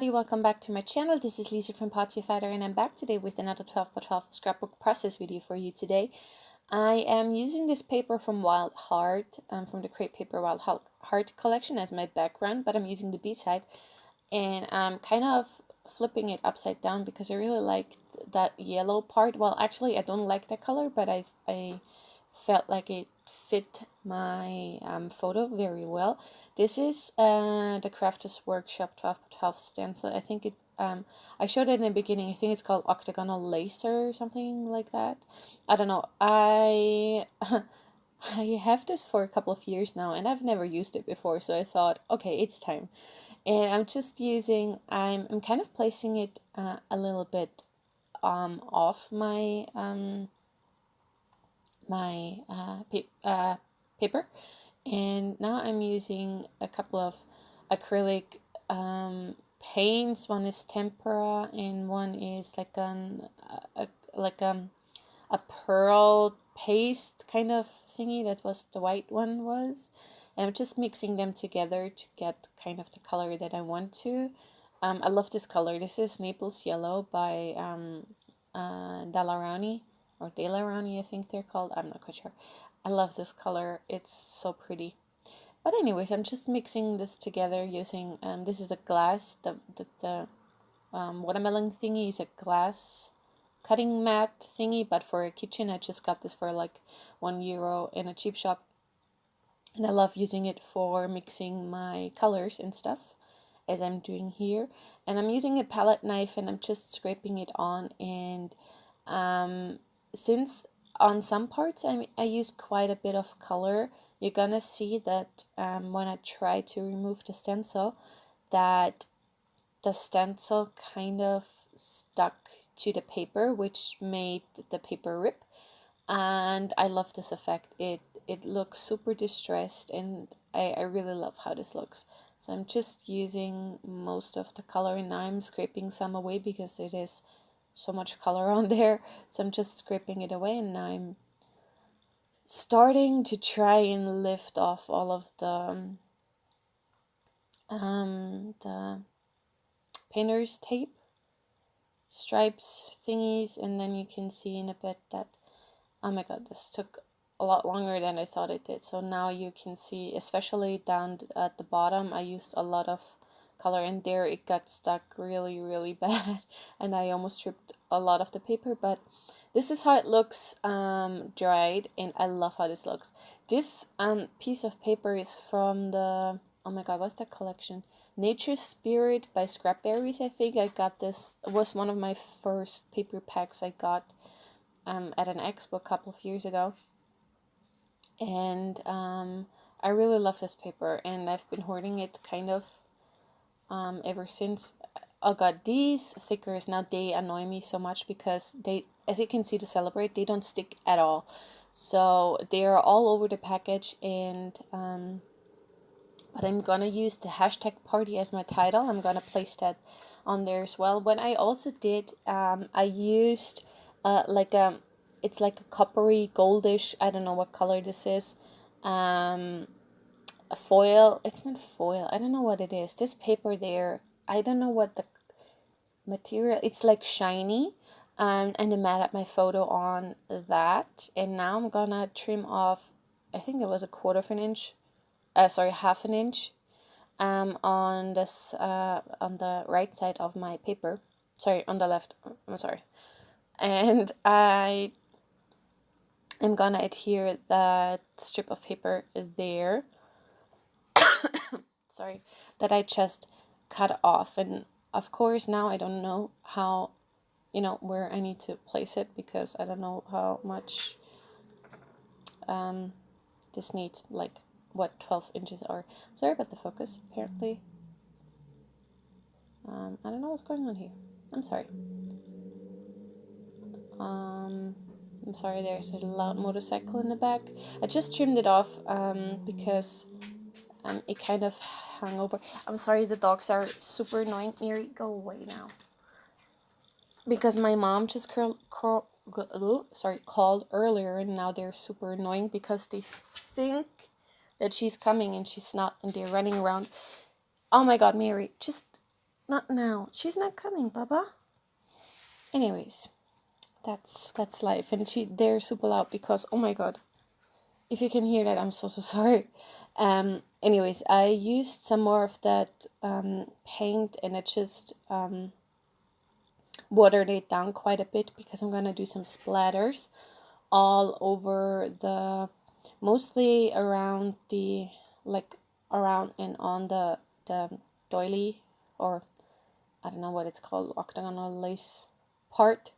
everybody, welcome back to my channel. This is Lisa from Potsiefighter and I'm back today with another 12x12 scrapbook process video for you today. I am using this paper from Wild Heart, from the Crepe Paper Wild Heart collection as my background, but I'm using the B side and I'm kind of flipping it upside down because I really like that yellow part. Well, actually I don't like that color, but I felt like it fit my photo very well. This is the Crafters Workshop 12x12 stencil. I think it I showed it in the beginning. I think it's called Octagonal Laser or something like that. I don't know. I I have this for a couple of years now and I've never used it before, so I thought, okay, it's time. And I'm just using, I'm kind of placing it a little bit off my paper, and now I'm using a couple of acrylic paints. One is tempera and one is like a pearl paste kind of thingy. That was the white one was, and I'm just mixing them together to get kind of the color that I want to. I love this color. This is Naples Yellow by Dalarani, or Dalarani, I think they're called. I'm not quite sure. I love this color. It's so pretty. But anyways, I'm just mixing this together using, this is a glass, the watermelon thingy is a glass cutting mat thingy, but for a kitchen. I just got this for like €1 in a cheap shop. And I love using it for mixing my colors and stuff, as I'm doing here. And I'm using a palette knife and I'm just scraping it on. And since on some parts I use quite a bit of color, you're gonna see that when I try to remove the stencil, that the stencil kind of stuck to the paper, which made the paper rip. And I love this effect. It looks super distressed, and I really love how this looks. So I'm just using most of the color, and now I'm scraping some away because it is so much color on there. So I'm just scraping it away, and now I'm starting to try and lift off all of the painter's tape stripes thingies, and then you can see in a bit that, oh my god, this took a lot longer than I thought it did. So now you can see, especially down at the bottom, I used a lot of color, and there it got stuck really bad, and I almost stripped a lot of the paper. But this is how it looks dried, and I love how this looks. This piece of paper is from the, oh my god, what's that collection? Nature Spirit by Scrapberries. I think I got this. It was one of my first paper packs I got at an expo a couple of years ago. And I really love this paper, and I've been hoarding it kind of ever since. Oh god, these thickers now, they annoy me so much because they, as you can see to celebrate, they don't stick at all. So they are all over the package, and but I'm gonna use the hashtag party as my title. I'm gonna place that on there as well. When I also did, I used it's like a coppery goldish, I don't know what color this is, a foil. It's not foil, I don't know what it is. This paper there, I don't know what the material, it's like shiny, and I matted my photo on that. And now I'm gonna trim off, I think it was a quarter of an inch, sorry, half an inch, on this on the right side of my paper, sorry, on the left, I'm sorry. And I am gonna adhere that strip of paper there sorry, that I just cut off. And of course now I don't know how, where I need to place it, because I don't know how much this needs, like what 12 inches are. Sorry about the focus, apparently. I don't know what's going on here. I'm sorry. I'm sorry, there's a loud motorcycle in the back. I just trimmed it off because it kind of hung over. I'm sorry, the dogs are super annoying. Mary, go away now. Because my mom just called earlier, and now they're super annoying because they think that she's coming and she's not, and they're running around. Oh my god, Mary, just Not now. She's not coming, Baba. Anyways, that's life. And they're super loud because, oh my god, if you can hear that, I'm so sorry. Anyways, I used some more of that paint, and I just watered it down quite a bit because I'm gonna do some splatters all over mostly around around and on the doily, or I don't know what it's called, octagonal lace part,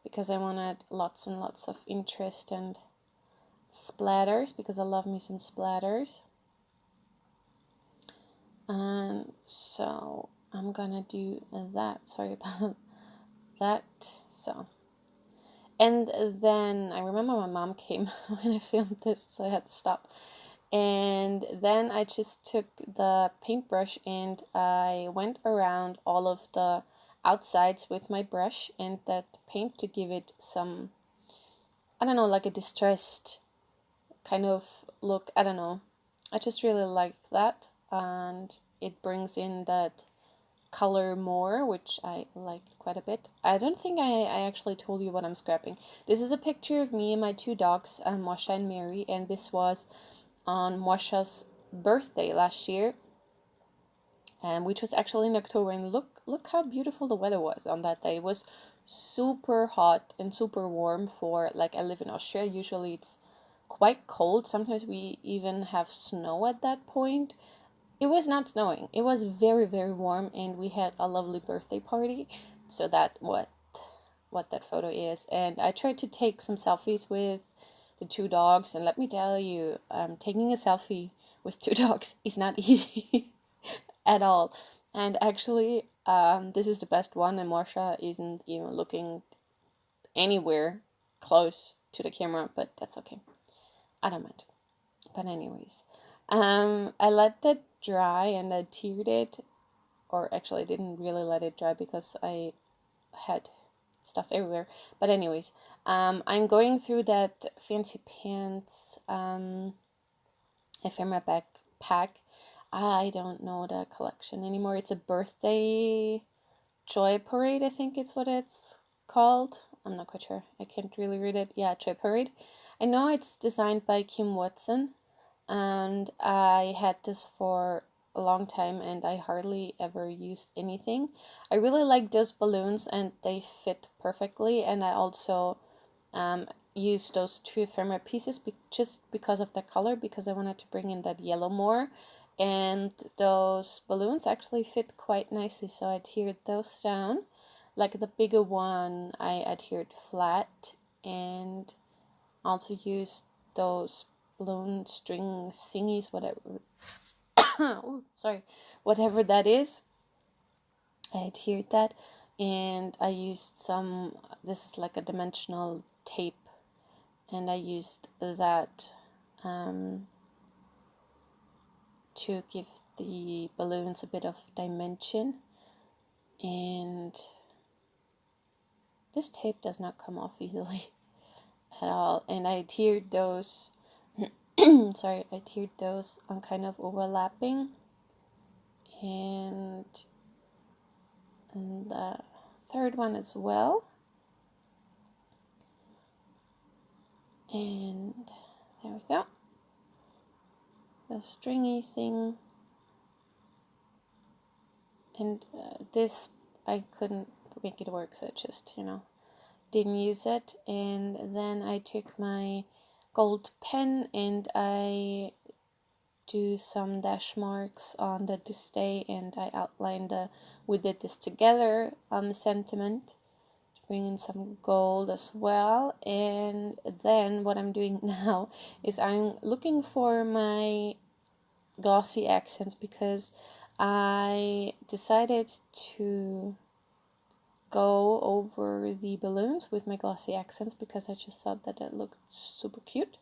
because I wanted lots and lots of interest and splatters, because I love me some splatters. And so I'm gonna do that. Sorry about that. So, and then I remember my mom came when I filmed this, so I had to stop. And then I just took the paintbrush and I went around all of the outsides with my brush and that paint to give it some, I don't know, like a distressed kind of look. I don't know. I just really like that, and it brings in that color more, which I like quite a bit. I don't think I actually told you what I'm scrapping. This is a picture of me and my two dogs, Mosha and Mary, and this was on Mosha's birthday last year, which was actually in October. And look how beautiful the weather was on that day. It was super hot and super warm for, like, I live in Austria. Usually it's quite cold. Sometimes we even have snow at that point. It was not snowing. It was very, very warm, and we had a lovely birthday party. So that what that photo is. And I tried to take some selfies with the two dogs, and let me tell you, taking a selfie with two dogs is not easy at all. And actually, this is the best one, and Marsha isn't even looking anywhere close to the camera, but that's okay. I don't mind. But anyways, I let that dry and I tiered it, or actually I didn't really let it dry because I had stuff everywhere. But anyways, I'm going through that Fancy Pants ephemera backpack. I don't know the collection anymore. It's a birthday joy parade, I think it's what it's called. I'm not quite sure. I can't really read it. Yeah, joy parade. I know it's designed by Kim Watson, and I had this for a long time and I hardly ever used anything. I really like those balloons and they fit perfectly, and I also used those two ephemera pieces just because of the color, because I wanted to bring in that yellow more, and those balloons actually fit quite nicely, so I adhered those down. Like the bigger one I adhered flat, and also used those balloon string thingies, whatever oh, sorry, whatever that is. I adhered that, and I used some, this is like a dimensional tape, and I used that to give the balloons a bit of dimension. And this tape does not come off easily at all, and I adhered those sorry, I adhered those on kind of overlapping, and the third one as well. And there we go. The stringy thing. And this, I couldn't make it work, so I just, didn't use it. And then I took my gold pen and I do some dash marks on the this day, and I outline the "we did this together" sentiment, to bring in some gold as well. And then what I'm doing now is I'm looking for my glossy accents, because I decided to go over the balloons with my glossy accents because I just thought that it looked super cute.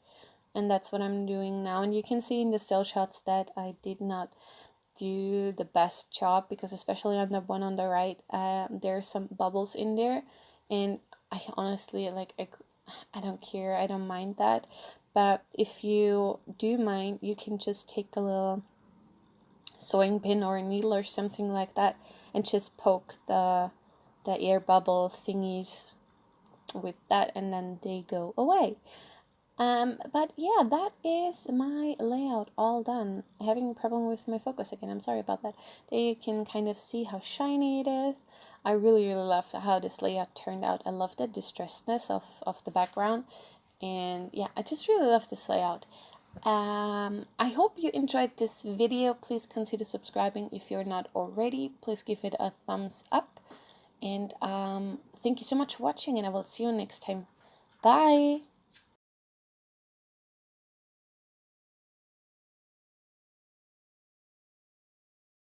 And that's what I'm doing now. And you can see in the still shots that I did not do the best job, because especially on the one on the right, there are some bubbles in there, and I honestly, I don't care, I don't mind that. But if you do mind, you can just take a little sewing pin or a needle or something like that and just poke the air bubble thingies with that, and then they go away. But yeah, that is my layout all done. Having a problem with my focus again, I'm sorry about that. There you can kind of see how shiny it is. I really love how this layout turned out. I love the distressedness of the background, and yeah, I just really love this layout. I hope you enjoyed this video. Please consider subscribing if you're not already. Please give it a thumbs up, and thank you so much for watching, and I will see you next time. Bye.